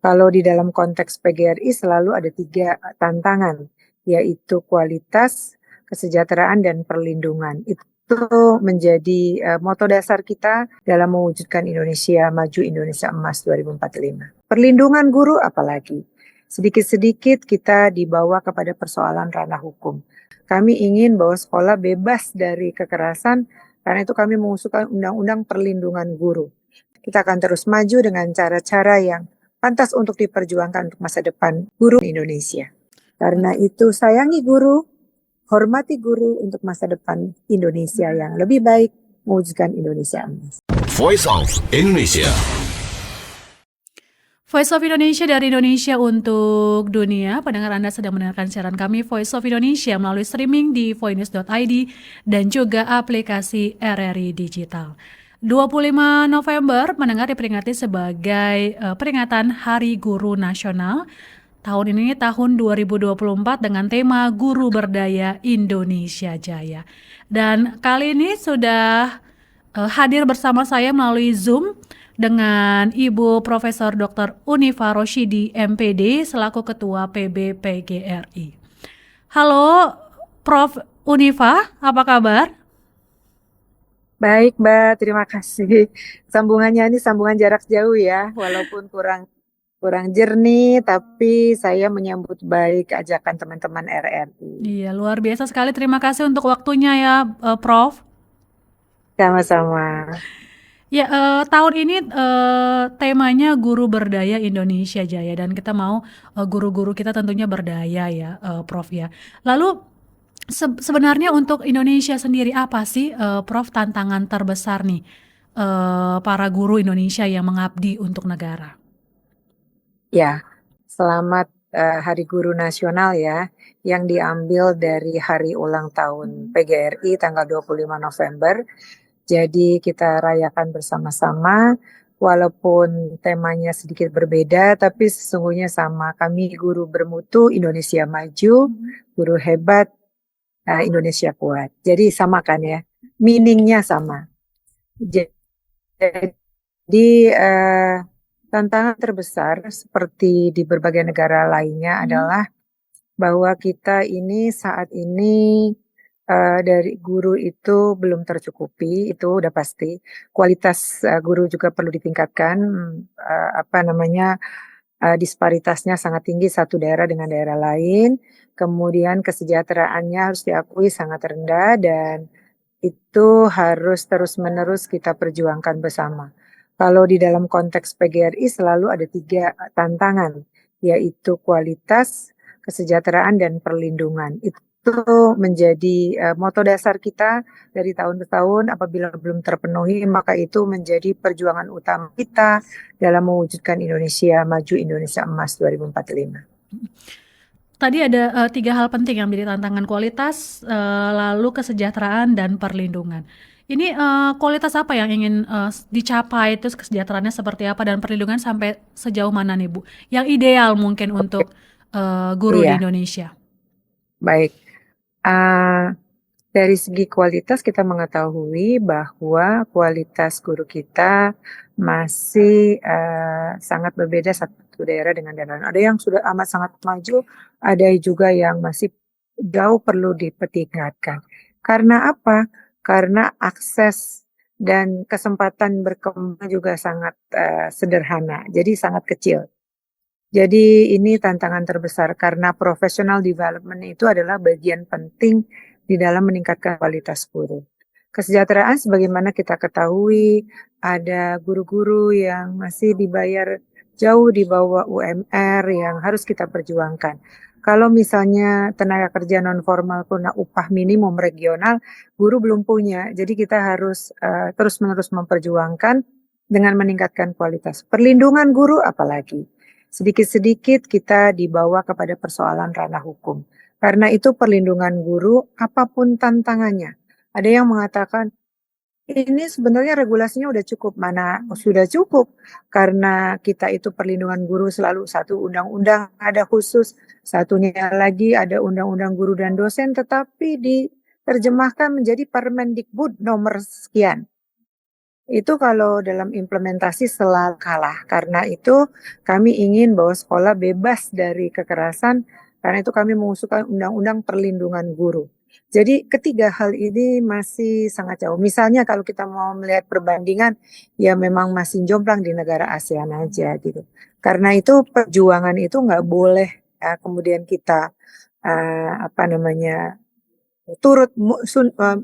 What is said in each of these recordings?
Kalau di dalam konteks PGRI selalu ada 3 tantangan, yaitu kualitas, kesejahteraan, dan perlindungan. Itu menjadi moto dasar kita dalam mewujudkan Indonesia Maju, Indonesia Emas 2045. Perlindungan guru apalagi. Sedikit-sedikit kita dibawa kepada persoalan ranah hukum. Kami ingin bahwa sekolah bebas dari kekerasan, karena itu kami mengusulkan undang-undang perlindungan guru. Kita akan terus maju dengan cara-cara yang pantas untuk diperjuangkan untuk masa depan guru di Indonesia. Karena itu sayangi guru, hormati guru untuk masa depan Indonesia yang lebih baik, mewujudkan Indonesia emas. Voice of Indonesia. Voice of Indonesia dari Indonesia untuk dunia. Pendengar Anda sedang mendengarkan siaran kami Voice of Indonesia melalui streaming di voinews.id dan juga aplikasi RRI Digital. 25 November mendengar diperingati sebagai peringatan Hari Guru Nasional. Tahun ini tahun 2024 dengan tema Guru Berdaya Indonesia Jaya. Dan kali ini sudah hadir bersama saya melalui Zoom dengan Ibu Profesor Dr. Unifa Roshidi MPD selaku Ketua PB PGRI. Halo Prof. Unifa, apa kabar? Baik Mbak, terima kasih. Sambungannya ini sambungan jarak jauh ya, walaupun kurang jernih, tapi saya menyambut baik ajakan teman-teman RRI. Iya, luar biasa sekali. Terima kasih untuk waktunya ya, Prof. Sama-sama. Ya, tahun ini temanya Guru Berdaya Indonesia Jaya dan kita mau guru-guru kita tentunya berdaya ya, Prof ya. Lalu sebenarnya untuk Indonesia sendiri apa sih, Prof, tantangan terbesar nih para guru Indonesia yang mengabdi untuk negara? Ya, selamat Hari Guru Nasional ya, yang diambil dari hari ulang tahun PGRI tanggal 25 November. Jadi kita rayakan bersama-sama, walaupun temanya sedikit berbeda, tapi sesungguhnya sama. Kami guru bermutu, Indonesia maju, guru hebat, Indonesia kuat. Jadi sama kan ya, meaningnya sama. Jadi tantangan terbesar seperti di berbagai negara lainnya adalah bahwa kita ini saat ini dari guru itu belum tercukupi, itu udah pasti. Kualitas guru juga perlu ditingkatkan. Disparitasnya sangat tinggi satu daerah dengan daerah lain. Kemudian kesejahteraannya harus diakui sangat rendah dan itu harus terus-menerus kita perjuangkan bersama. Kalau di dalam konteks PGRI selalu ada 3 tantangan, yaitu kualitas, kesejahteraan, dan perlindungan. Itu menjadi moto dasar kita dari tahun ke tahun. Apabila belum terpenuhi, maka itu menjadi perjuangan utama kita dalam mewujudkan Indonesia Maju, Indonesia Emas 2045. Tadi ada 3 hal penting yang menjadi tantangan: kualitas, lalu kesejahteraan, dan perlindungan. Ini kualitas apa yang ingin dicapai, terus kesejahteraannya seperti apa, dan perlindungan sampai sejauh mana nih Bu? Yang ideal mungkin untuk guru di Indonesia. Baik. Dari segi kualitas kita mengetahui bahwa kualitas guru kita masih sangat berbeda satu daerah dengan daerah lain. Ada yang sudah amat sangat maju, ada juga yang masih jauh perlu dipertingkatkan. Karena apa? Karena akses dan kesempatan berkembang juga sangat sederhana, jadi sangat kecil. Jadi ini tantangan terbesar karena professional development itu adalah bagian penting di dalam meningkatkan kualitas guru. Kesejahteraan sebagaimana kita ketahui ada guru-guru yang masih dibayar jauh di bawah UMR yang harus kita perjuangkan. Kalau misalnya tenaga kerja non formal punya upah minimum regional, guru belum punya. Jadi kita harus terus-menerus memperjuangkan dengan meningkatkan kualitas. Perlindungan guru apalagi. Sedikit-sedikit kita dibawa kepada persoalan ranah hukum. Karena itu perlindungan guru apapun tantangannya. Ada yang mengatakan ini sebenarnya regulasinya udah cukup. Mana sudah cukup, karena kita itu perlindungan guru selalu satu undang-undang ada khusus, satunya lagi ada undang-undang guru dan dosen, tetapi diterjemahkan menjadi Permendikbud nomor sekian. Itu kalau dalam implementasi selalu kalah. Karena itu kami ingin bahwa sekolah bebas dari kekerasan, karena itu kami mengusulkan undang-undang perlindungan guru. Jadi ketiga hal ini masih sangat jauh. Misalnya kalau kita mau melihat perbandingan, ya memang masih jomplang di negara ASEAN aja gitu. Karena itu perjuangan itu nggak boleh ya, kemudian kita apa namanya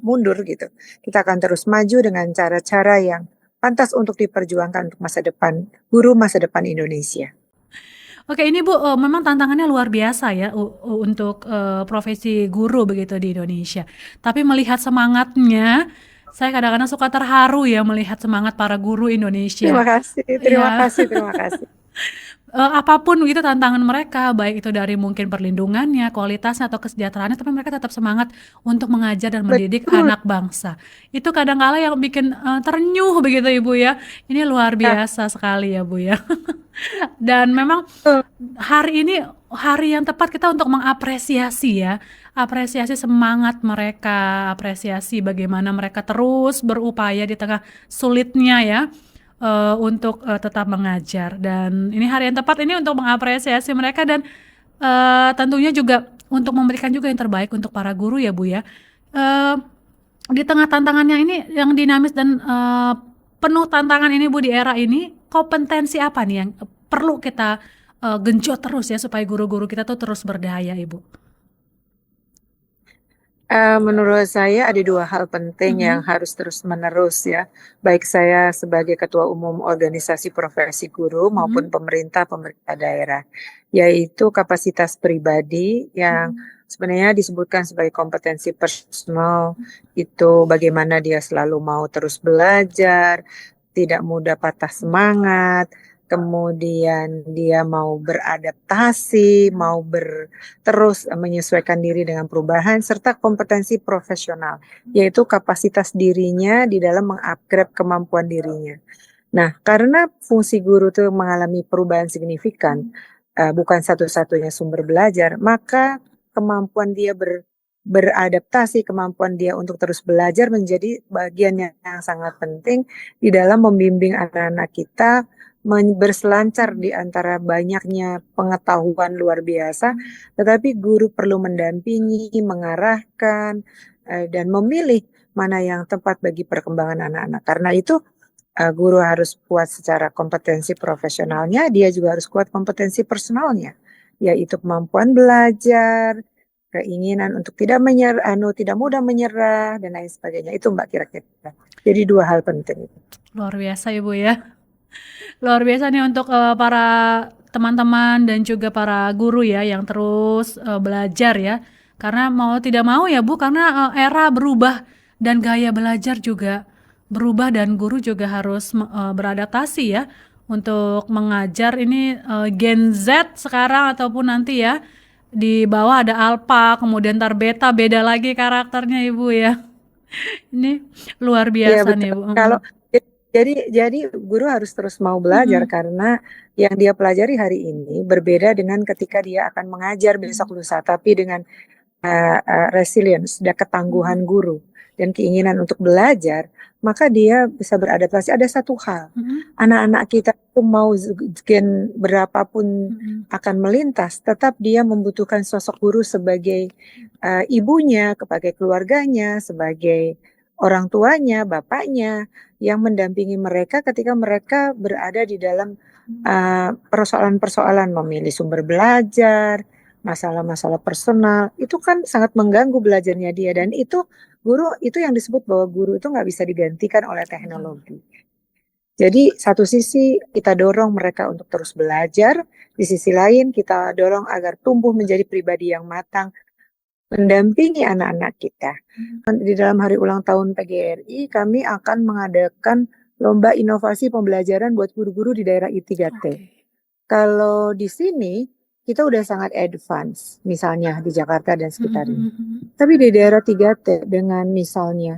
mundur gitu. Kita akan terus maju dengan cara-cara yang pantas untuk diperjuangkan untuk masa depan guru, masa depan Indonesia. Oke, ini Bu, memang tantangannya luar biasa ya untuk profesi guru begitu di Indonesia. Tapi melihat semangatnya, saya kadang-kadang suka terharu ya melihat semangat para guru Indonesia. Terima kasih, terima Ya, kasih, terima kasih. apapun itu tantangan mereka, baik itu dari mungkin perlindungannya, kualitasnya atau kesejahteraannya, tapi mereka tetap semangat untuk mengajar dan mendidik Betul. anak bangsa. Itu kadang-kala yang bikin terenyuh begitu Ibu ya. Ini luar Ya, biasa sekali ya Bu ya. Dan memang betul. hari ini hari yang tepat kita untuk mengapresiasi ya, apresiasi semangat mereka, apresiasi bagaimana mereka terus berupaya di tengah sulitnya ya, untuk tetap mengajar. Dan ini hari yang tepat ini untuk mengapresiasi mereka dan tentunya juga untuk memberikan juga yang terbaik untuk para guru ya Bu ya. Eh, di tengah tantangannya ini yang dinamis dan penuh tantangan ini Bu, di era ini kompetensi apa nih yang perlu kita genjot terus ya supaya guru-guru kita tuh terus berdaya Ibu? Menurut saya ada dua hal penting yang Mhm, harus terus-menerus ya. Baik saya sebagai Ketua Umum Organisasi Profesi Guru maupun mhm, pemerintah daerah, yaitu kapasitas pribadi yang mhm, sebenarnya disebutkan sebagai kompetensi personal, itu bagaimana dia selalu mau terus belajar, tidak mudah patah semangat, kemudian dia mau beradaptasi, mau terus menyesuaikan diri dengan perubahan, serta kompetensi profesional, yaitu kapasitas dirinya di dalam mengupgrade kemampuan dirinya. Nah, karena fungsi guru itu mengalami perubahan signifikan, bukan satu-satunya sumber belajar, maka kemampuan dia beradaptasi, kemampuan dia untuk terus belajar menjadi bagian yang sangat penting di dalam membimbing anak-anak kita berselancar di antara banyaknya pengetahuan luar biasa, tetapi guru perlu mendampingi, mengarahkan, dan memilih mana yang tepat bagi perkembangan anak-anak. Karena itu guru harus kuat secara kompetensi profesionalnya, dia juga harus kuat kompetensi personalnya, yaitu kemampuan belajar, keinginan untuk tidak mudah menyerah, dan lain sebagainya. Itu Mbak kira-kira. Jadi dua hal penting. luar biasa Ibu ya. Luar biasa nih untuk para teman-teman dan juga para guru ya yang terus belajar ya. Karena mau tidak mau ya Bu, karena era berubah dan gaya belajar juga berubah dan guru juga harus beradaptasi ya untuk mengajar ini Gen Z sekarang ataupun nanti ya di bawah ada Alpha, kemudian ntar Beta beda lagi karakternya Ibu ya. Ini luar Iya biasa nih betul. Bu. Kalau jadi guru harus terus mau belajar Mm-mm. karena yang dia pelajari hari ini berbeda dengan ketika dia akan mengajar besok lusa, tapi dengan resilience dan ketangguhan Mm-mm. guru dan keinginan untuk belajar, maka dia bisa beradaptasi. Ada satu hal, Mm-mm. anak-anak kita itu mau gen berapapun Mm-mm. akan melintas, tetap dia membutuhkan sosok guru sebagai ibunya, sebagai keluarganya, sebagai orang tuanya, bapaknya, yang mendampingi mereka ketika mereka berada di dalam persoalan-persoalan memilih sumber belajar, masalah-masalah personal, itu kan sangat mengganggu belajarnya dia. Dan itu guru, itu yang disebut bahwa guru itu nggak bisa digantikan oleh Betul. teknologi. Jadi satu sisi kita dorong mereka untuk terus belajar, di sisi lain kita dorong agar tumbuh menjadi pribadi yang matang, mendampingi anak-anak kita. Di dalam hari ulang tahun PGRI, kami akan mengadakan lomba inovasi pembelajaran buat guru-guru di daerah I3T. Oke. Kalau di sini, kita udah sangat advance, misalnya di Jakarta dan Mhm, sekitarnya. mhm, mhm. Tapi di daerah 3T, dengan misalnya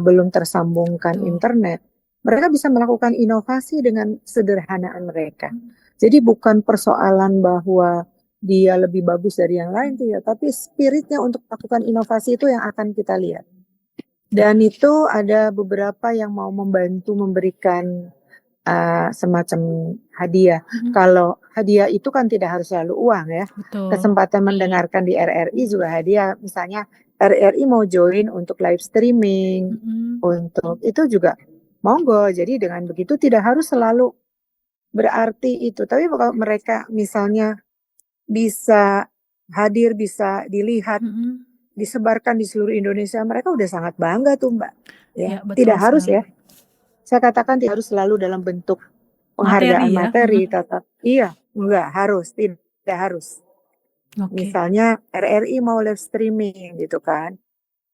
belum tersambungkan Betul. internet, mereka bisa melakukan inovasi dengan sederhanaan mereka. Jadi bukan persoalan bahwa dia lebih bagus dari yang lain, tidak, tapi spiritnya untuk melakukan inovasi itu yang akan kita lihat. Dan itu ada beberapa yang mau membantu memberikan semacam hadiah. Kalau hadiah itu kan tidak harus selalu uang ya. Betul. Kesempatan mendengarkan di RRI juga hadiah. Misalnya RRI mau join untuk live streaming, untuk itu juga monggo. Jadi dengan begitu tidak harus selalu berarti itu. Tapi kalau mereka misalnya bisa hadir, bisa dilihat, disebarkan di seluruh Indonesia, mereka udah sangat bangga tuh Mbak. Ya, betul Tidak harus sekali. ya. Saya katakan tidak harus selalu dalam bentuk penghargaan materi, tetap iya, enggak harus, tidak harus. Misalnya RRI mau live streaming gitu kan.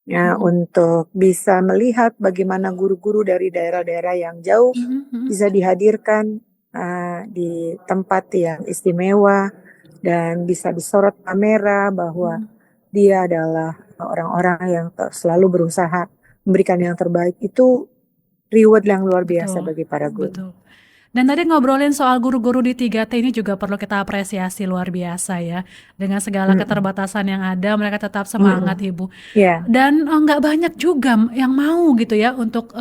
Ya, untuk bisa melihat bagaimana guru-guru dari daerah-daerah yang jauh bisa dihadirkan di tempat yang istimewa dan bisa disorot kamera bahwa dia adalah orang-orang yang selalu berusaha memberikan yang terbaik. Itu reward yang luar biasa bagi para guru. Betul. Dan tadi ngobrolin soal guru-guru di 3T ini juga perlu kita apresiasi luar biasa ya. Dengan segala keterbatasan yang ada, mereka tetap semangat Ibu. Yeah. Dan nggak banyak juga yang mau gitu ya untuk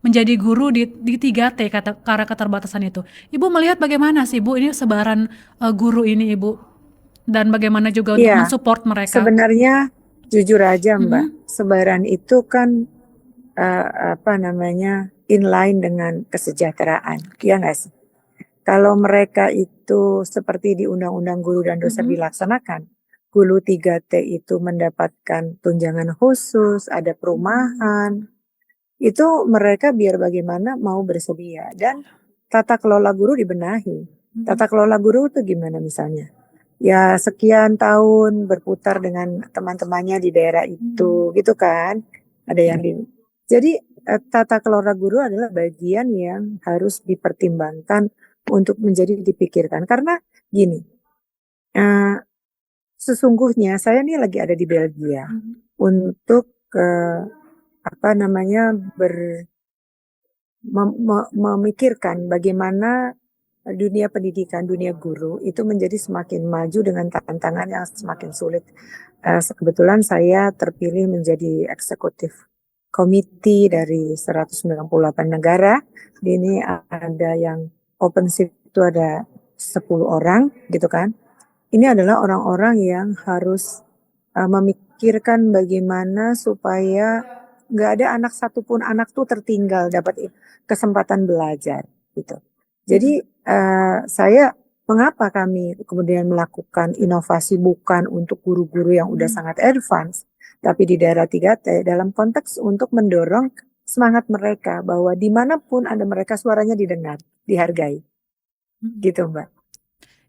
menjadi guru di 3T karena keterbatasan itu. Ibu melihat bagaimana sih Ibu ini sebaran guru ini Ibu? Dan bagaimana juga untuk mensupport mereka? Sebenarnya jujur aja Mbak, sebaran itu kan inline dengan kesejahteraan, ya nggak sih? Kalau mereka itu seperti di Undang-Undang Guru dan Dosen dilaksanakan, guru 3T itu mendapatkan tunjangan khusus, ada perumahan, itu mereka biar bagaimana mau bersedia. Dan tata kelola guru dibenahi. Tata kelola guru itu gimana misalnya? Ya sekian tahun berputar dengan teman-temannya di daerah itu, gitu kan? Ada yang jadi tata kelola guru adalah bagian yang harus dipertimbangkan untuk menjadi dipikirkan. Karena gini, sesungguhnya saya ini lagi ada di Belgia untuk memikirkan bagaimana dunia pendidikan, dunia guru itu menjadi semakin maju dengan tantangan yang semakin sulit. Kebetulan saya terpilih menjadi eksekutif komite dari 198 negara. Ini ada yang open seat itu ada 10 orang gitu kan. Ini adalah orang-orang yang harus memikirkan bagaimana supaya nggak ada anak satupun anak tuh tertinggal dapat kesempatan belajar gitu. Jadi mengapa kami kemudian melakukan inovasi bukan untuk guru-guru yang udah sangat advance, tapi di daerah 3T dalam konteks untuk mendorong semangat mereka bahwa dimanapun ada mereka suaranya didengar, dihargai, gitu Mbak.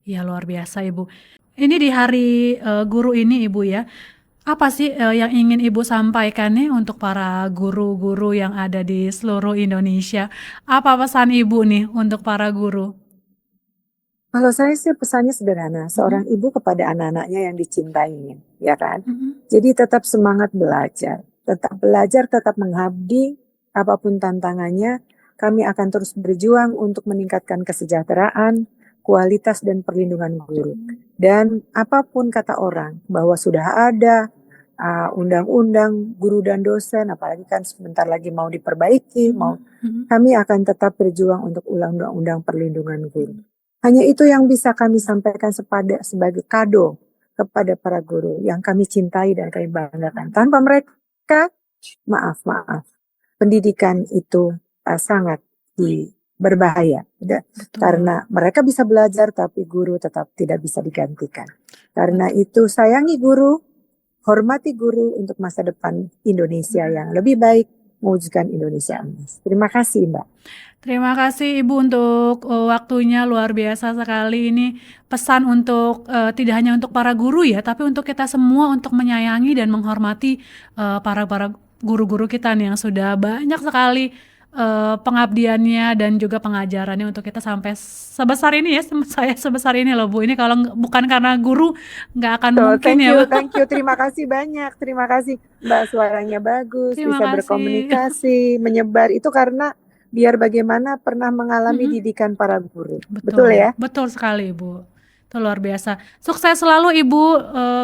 Ya luar biasa Ibu. Ini di hari guru ini Ibu ya, apa sih yang ingin Ibu sampaikan nih untuk para guru-guru yang ada di seluruh Indonesia? Apa pesan Ibu nih untuk para guru? Kalau saya sih pesannya sederhana, seorang ibu kepada anak-anaknya yang dicintainya, ya kan? Jadi tetap semangat belajar, tetap mengabdi, apapun tantangannya, kami akan terus berjuang untuk meningkatkan kesejahteraan, kualitas dan perlindungan guru. Dan apapun kata orang bahwa sudah ada undang-undang guru dan dosen, apalagi kan sebentar lagi mau diperbaiki, kami akan tetap berjuang untuk undang-undang perlindungan guru. Hanya itu yang bisa kami sampaikan sebagai kado kepada para guru yang kami cintai dan kami banggakan. Tanpa mereka, maaf, pendidikan itu sangat berbahaya. Karena mereka bisa belajar, tapi guru tetap tidak bisa digantikan. Karena itu sayangi guru, hormati guru untuk masa depan Indonesia yang lebih baik, mewujudkan Indonesia emas. Terima kasih Mbak. Terima kasih Ibu untuk waktunya, luar biasa sekali. Ini pesan untuk tidak hanya untuk para guru ya, tapi untuk kita semua untuk menyayangi dan menghormati para guru-guru kita nih yang sudah banyak sekali pengabdiannya dan juga pengajarannya untuk kita sampai sebesar ini ya. Saya sebesar ini loh Bu, ini kalau bukan karena guru nggak akan mungkin ya Bu. Thank you, terima kasih banyak, terima kasih Mbak, suaranya bagus, bisa berkomunikasi, menyebar, itu karena biar bagaimana pernah mengalami didikan para guru. Betul ya? Betul sekali Bu. Itu luar biasa. Sukses selalu Ibu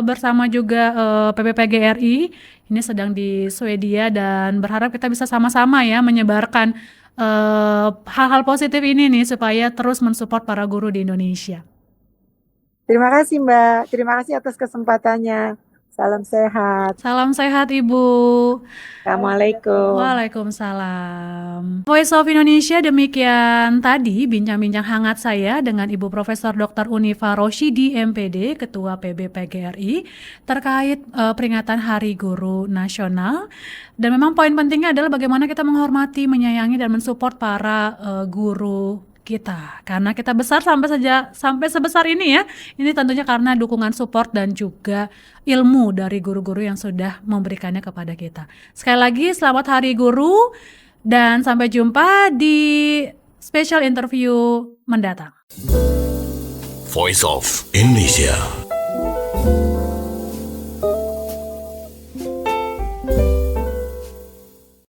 bersama juga PBPGRI. Ini sedang di Swedia dan berharap kita bisa sama-sama ya menyebarkan hal-hal positif ini nih supaya terus mensupport para guru di Indonesia. Terima kasih Mbak, terima kasih atas kesempatannya. Salam sehat. Salam sehat Ibu. Assalamualaikum. Waalaikumsalam. Voice of Indonesia, demikian tadi bincang-bincang hangat saya dengan Ibu Profesor Dr. Unifa Roshidi MPD, Ketua PBPGRI, terkait peringatan Hari Guru Nasional. Dan memang poin pentingnya adalah bagaimana kita menghormati, menyayangi, dan mensupport para guru kita, karena kita besar sampai sebesar ini ya. Ini tentunya karena dukungan support dan juga ilmu dari guru-guru yang sudah memberikannya kepada kita. Sekali lagi selamat Hari Guru dan sampai jumpa di special interview mendatang. Voice of Indonesia.